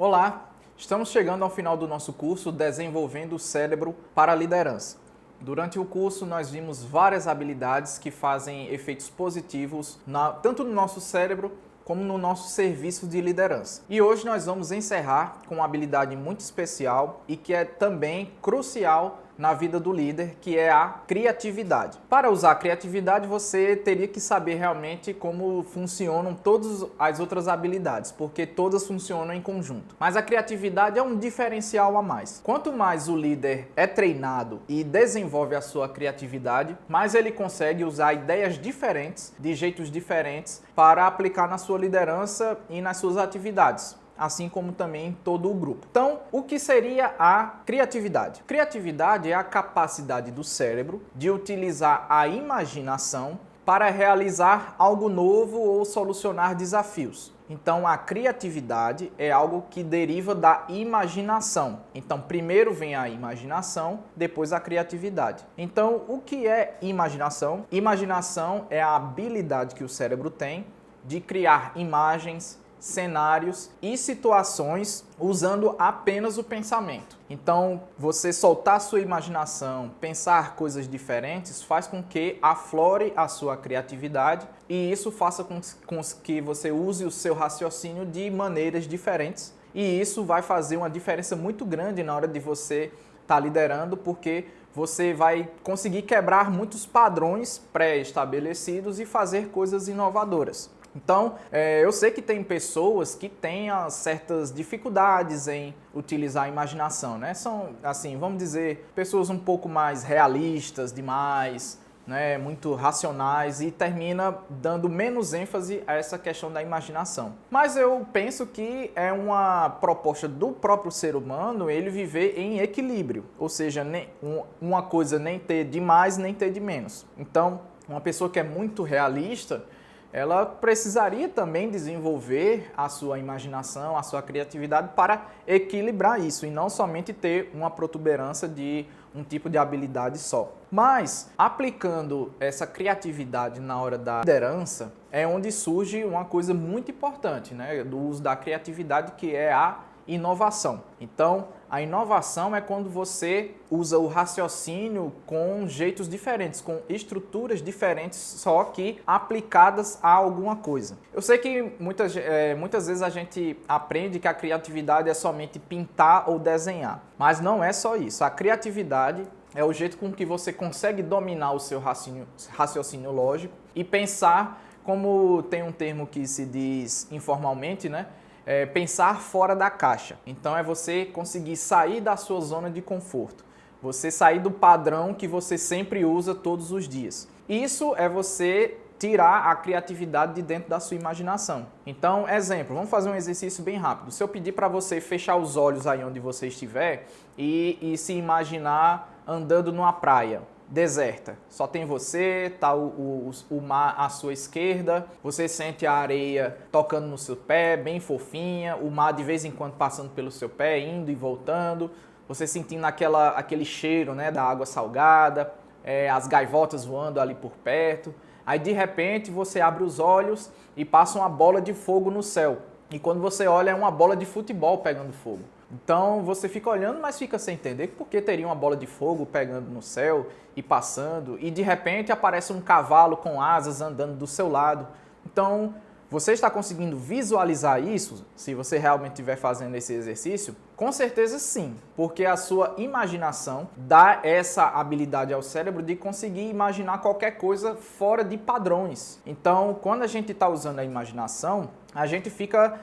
Olá, estamos chegando ao final do nosso curso Desenvolvendo o Cérebro para a Liderança. Durante o curso, nós vimos várias habilidades que fazem efeitos positivos tanto no nosso cérebro como no nosso serviço de liderança. E hoje nós vamos encerrar com uma habilidade muito especial e que é também crucial na vida do líder, que é a criatividade. Para usar a criatividade, você teria que saber realmente como funcionam todas as outras habilidades, porque todas funcionam em conjunto. Mas a criatividade é um diferencial a mais. Quanto mais o líder é treinado e desenvolve a sua criatividade, mais ele consegue usar ideias diferentes, de jeitos diferentes, para aplicar na sua liderança e nas suas atividades, assim como também em todo o grupo. Então, o que seria a criatividade? Criatividade é a capacidade do cérebro de utilizar a imaginação para realizar algo novo ou solucionar desafios. Então, a criatividade é algo que deriva da imaginação. Então, primeiro vem a imaginação, depois a criatividade. Então, o que é imaginação? Imaginação é a habilidade que o cérebro tem de criar imagens, cenários e situações usando apenas o pensamento. Então, você soltar a sua imaginação, pensar coisas diferentes, faz com que aflore a sua criatividade e isso faça com que você use o seu raciocínio de maneiras diferentes. E isso vai fazer uma diferença muito grande na hora de você estar liderando, porque você vai conseguir quebrar muitos padrões pré-estabelecidos e fazer coisas inovadoras. Então, eu sei que tem pessoas que têm certas dificuldades em utilizar a imaginação, né? São, assim, vamos dizer, pessoas um pouco mais realistas demais, né? Muito racionais e termina dando menos ênfase a essa questão da imaginação. Mas eu penso que é uma proposta do próprio ser humano ele viver em equilíbrio, ou seja, uma coisa nem ter de mais nem ter de menos. Então, uma pessoa que é muito realista, ela precisaria também desenvolver a sua imaginação, a sua criatividade para equilibrar isso e não somente ter uma protuberância de um tipo de habilidade só. Mas, aplicando essa criatividade na hora da liderança, é onde surge uma coisa muito importante, né, do uso da criatividade, que é a inovação. Então, a inovação é quando você usa o raciocínio com jeitos diferentes, com estruturas diferentes, só que aplicadas a alguma coisa. Eu sei que muitas vezes a gente aprende que a criatividade é somente pintar ou desenhar, mas não é só isso. A criatividade é o jeito com que você consegue dominar o seu raciocínio lógico e pensar, como tem um termo que se diz informalmente, né? Pensar fora da caixa. Então é você conseguir sair da sua zona de conforto. Você sair do padrão que você sempre usa todos os dias. Isso é você tirar a criatividade de dentro da sua imaginação. Então, exemplo, vamos fazer um exercício bem rápido. Se eu pedir para você fechar os olhos aí onde você estiver e se imaginar andando numa praia deserta, só tem você, tá o mar à sua esquerda, você sente a areia tocando no seu pé, bem fofinha, o mar de vez em quando passando pelo seu pé, indo e voltando, você sentindo aquele cheiro, né, da água salgada, as gaivotas voando ali por perto. Aí de repente você abre os olhos e passa uma bola de fogo no céu. E quando você olha é uma bola de futebol pegando fogo. Então você fica olhando, mas fica sem entender por que teria uma bola de fogo pegando no céu e passando, e de repente aparece um cavalo com asas andando do seu lado. Então, você está conseguindo visualizar isso, se você realmente estiver fazendo esse exercício? Com certeza sim, porque a sua imaginação dá essa habilidade ao cérebro de conseguir imaginar qualquer coisa fora de padrões. Então, quando a gente está usando a imaginação, a gente fica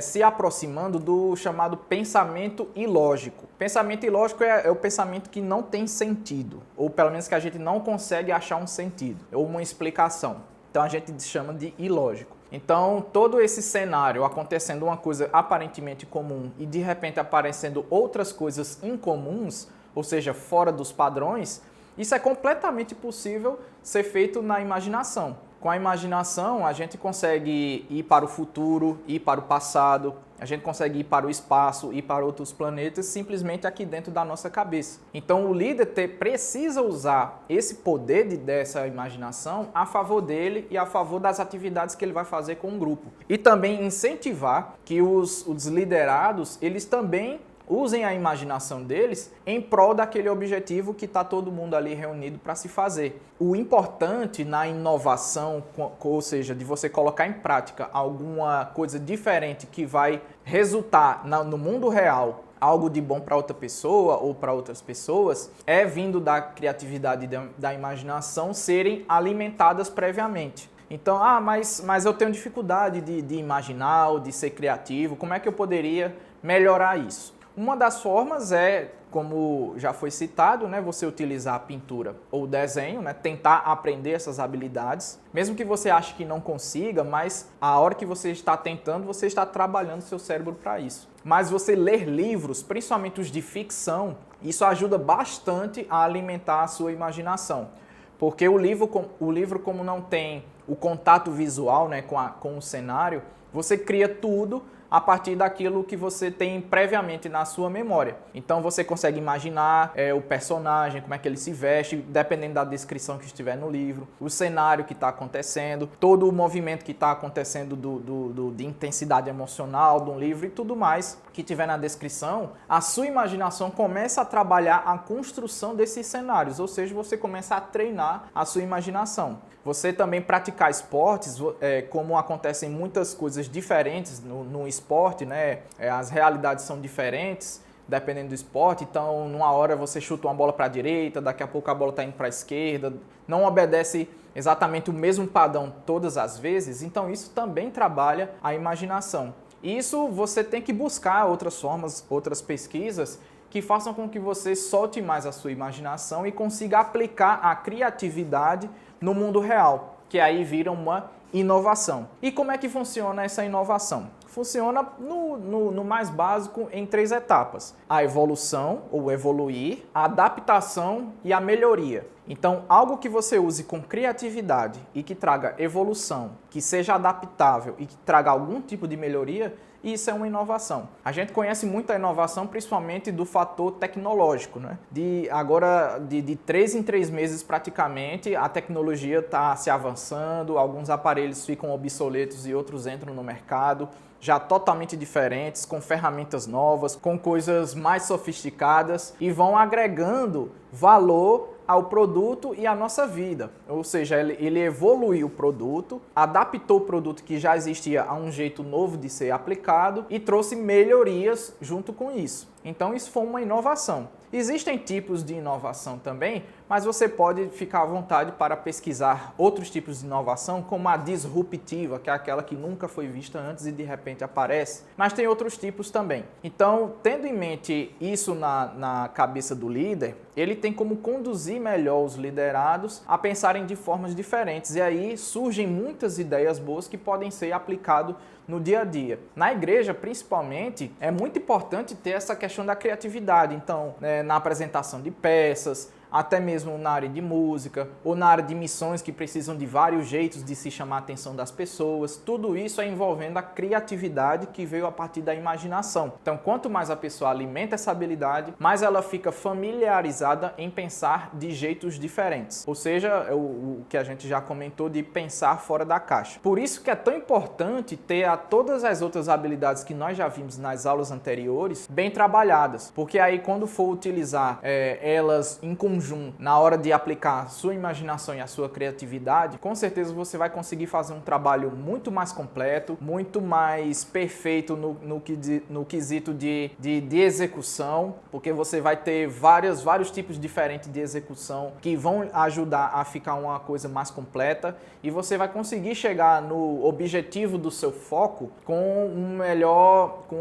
se aproximando do chamado pensamento ilógico. Pensamento ilógico é o pensamento que não tem sentido, ou pelo menos que a gente não consegue achar um sentido, ou uma explicação. Então a gente chama de ilógico. Então todo esse cenário acontecendo uma coisa aparentemente comum e de repente aparecendo outras coisas incomuns, ou seja, fora dos padrões, isso é completamente possível ser feito na imaginação. Com a imaginação, a gente consegue ir para o futuro, ir para o passado, A gente consegue ir para o espaço, ir para outros planetas, simplesmente aqui dentro da nossa cabeça. Então o líder precisa usar esse poder dessa imaginação a favor dele e a favor das atividades que ele vai fazer com o grupo. E também incentivar que os liderados, eles também usem a imaginação deles em prol daquele objetivo que está todo mundo ali reunido para se fazer. O importante na inovação, ou seja, de você colocar em prática alguma coisa diferente que vai resultar no mundo real algo de bom para outra pessoa ou para outras pessoas, é vindo da criatividade e da imaginação serem alimentadas previamente. Então, mas eu tenho dificuldade de imaginar ou de ser criativo, como é que eu poderia melhorar isso? Uma das formas é, como já foi citado, né, você utilizar a pintura ou o desenho, né, tentar aprender essas habilidades, mesmo que você ache que não consiga, mas a hora que você está tentando, você está trabalhando seu cérebro para isso. Mas você ler livros, principalmente os de ficção, isso ajuda bastante a alimentar a sua imaginação. Porque o livro como não tem o contato visual, né, com o cenário, você cria tudo a partir daquilo que você tem previamente na sua memória. Então você consegue imaginar o personagem, como é que ele se veste, dependendo da descrição que estiver no livro, o cenário que está acontecendo, todo o movimento que está acontecendo de intensidade emocional de um livro e tudo mais que tiver na descrição, a sua imaginação começa a trabalhar a construção desses cenários, ou seja, você começa a treinar a sua imaginação. Você também praticar esportes, como acontecem muitas coisas diferentes no esporte, né? As realidades são diferentes dependendo do esporte, então numa hora você chuta uma bola para a direita, daqui a pouco a bola está indo para a esquerda, não obedece exatamente o mesmo padrão todas as vezes, então isso também trabalha a imaginação. Isso você tem que buscar outras formas, outras pesquisas que façam com que você solte mais a sua imaginação e consiga aplicar a criatividade no mundo real, que aí vira uma inovação. E como é que funciona essa inovação? Funciona no mais básico em 3 etapas. A evolução, ou evoluir, a adaptação e a melhoria. Então, algo que você use com criatividade e que traga evolução, que seja adaptável e que traga algum tipo de melhoria, isso é uma inovação. A gente conhece muito a inovação, principalmente do fator tecnológico, né? De 3 em 3 meses, praticamente, a tecnologia está se avançando, alguns aparelhos ficam obsoletos e outros entram no mercado, já totalmente diferentes, com ferramentas novas, com coisas mais sofisticadas e vão agregando valor ao produto e à nossa vida. Ou seja, ele evoluiu o produto, adaptou o produto que já existia a um jeito novo de ser aplicado e trouxe melhorias junto com isso. Então isso foi uma inovação. Existem tipos de inovação também, mas você pode ficar à vontade para pesquisar outros tipos de inovação, como a disruptiva, que é aquela que nunca foi vista antes e de repente aparece, mas tem outros tipos também. Então, tendo em mente isso na cabeça do líder, ele tem como conduzir melhor os liderados a pensarem de formas diferentes, e aí surgem muitas ideias boas que podem ser aplicadas no dia a dia. Na igreja, principalmente, é muito importante ter essa questão da criatividade. Então, na apresentação de peças, até mesmo na área de música ou na área de missões que precisam de vários jeitos de se chamar a atenção das pessoas, tudo isso é envolvendo a criatividade que veio a partir da imaginação. Então, quanto mais a pessoa alimenta essa habilidade, mais ela fica familiarizada em pensar de jeitos diferentes. Ou seja, o que a gente já comentou de pensar fora da caixa. Por isso que é tão importante ter todas as outras habilidades que nós já vimos nas aulas anteriores bem trabalhadas, porque aí quando for utilizar elas em conjunto na hora de aplicar a sua imaginação e a sua criatividade, com certeza você vai conseguir fazer um trabalho muito mais completo, muito mais perfeito no quesito de execução, porque você vai ter vários tipos diferentes de execução que vão ajudar a ficar uma coisa mais completa e você vai conseguir chegar no objetivo do seu foco com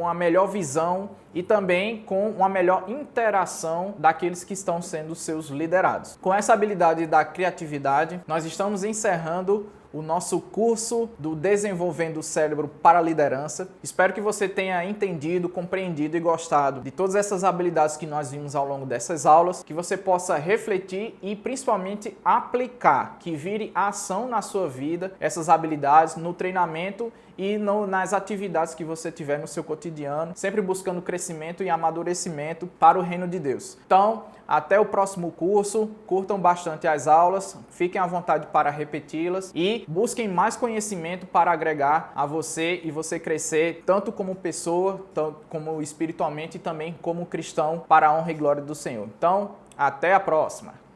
a melhor visão e também com uma melhor interação daqueles que estão sendo seus liderados. Com essa habilidade da criatividade, nós estamos encerrando o nosso curso do Desenvolvendo o Cérebro para a Liderança. Espero que você tenha entendido, compreendido e gostado de todas essas habilidades que nós vimos ao longo dessas aulas, que você possa refletir e principalmente aplicar, que vire ação na sua vida essas habilidades no treinamento e nas atividades que você tiver no seu cotidiano, sempre buscando crescimento e amadurecimento para o reino de Deus. Então, até o próximo curso, curtam bastante as aulas, fiquem à vontade para repeti-las e busquem mais conhecimento para agregar a você e você crescer tanto como pessoa, tanto como espiritualmente e também como cristão para a honra e glória do Senhor. Então, até a próxima!